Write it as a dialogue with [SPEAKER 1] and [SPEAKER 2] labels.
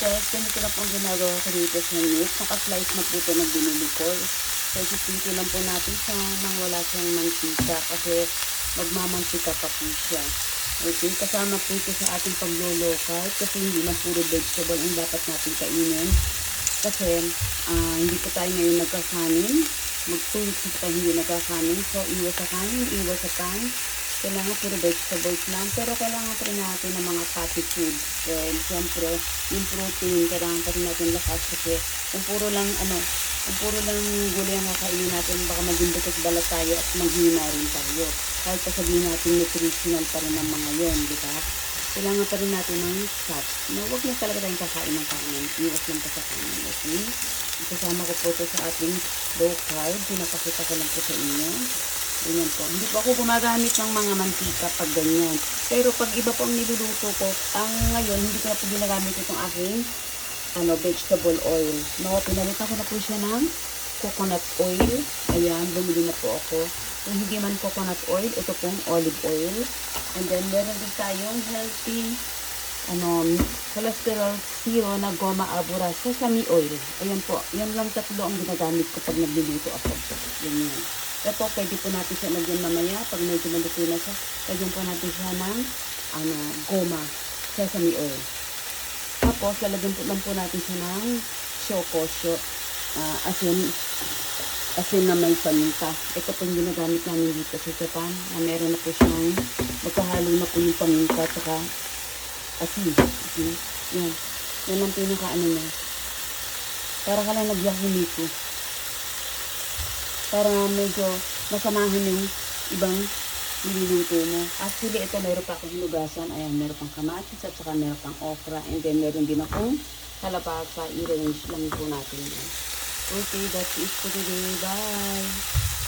[SPEAKER 1] process, ganito lang po ang ginagawa ko dito sa meat. Naka-slice na po ito na binili ko. So, ipipito lang po natin siya nang wala siyang mantika kasi magmamantika pa po siya. Okay, kasama po ito sa ating paglulokal kasi hindi na puro vegetable ang dapat natin kainin. Kasi hindi po tayo ngayon nagkakanin. Mag-2 weeks na tayo hindi nagkakanin. So, iwas sa kanin, iwas sa pan. Kailangan puro vegetables lang. Pero kailangan pa rin natin ng mga fatty foods. And siyempre, yung protein, kailangan pa rin natin lakas. Kasi kung puro lang gulay ang kakainin natin, baka maging bukas balat tayo at maghina rin tayo. Kahit pa sabihin natin nutritional pa rin ang mga yon, di ba? Kailangan pa rin natin ng fat. Na huwag na talaga tayong kakain ng kanin. Iwas lang pa sa kanin, okay? Kasama ko po ito sa ating low carb. Pinapakita ko lang po sa inyo. Ganyan po. Hindi po ako gumagamit ng mga mantika pag ganyan. Pero pag iba po ang niluluto ko, ngayon, hindi ko na po ginagamit itong aking vegetable oil. No, pinalitan ko na po siya ng coconut oil. Ayan, bumili na po ako. Kung hindi man coconut oil, ito pong olive oil. And then, meron din tayong healthy cholesterol zero na goma abura, sesame oil. Ayan po. Yan lang tatlo ang ginagamit ko pag nagluluto ako. Ganyan. Ito, pwede po natin siya lagyan mamaya. Pag medyo maluto na siya, lagyan po natin siya ng goma, sesame oil. Tapos, lalagyan po lang po natin siya ng shokosho, asin na may paminta. Ito po yung ginagamit namin dito sa Japan, na meron na po siyang magkahalo na po yung paminta at saka asin. Yan. Yan ang pinaka niya. Para ka lang nagyakunito. Para medyo masamahan yung ibang niluluto mo. Actually, ito meron pa akong hinugasan. Ayan, meron pang kamatis at saka meron pang okra. And then, meron din akong kalabasa. I-range lang po natin yan. Okay, that's it for today. Bye!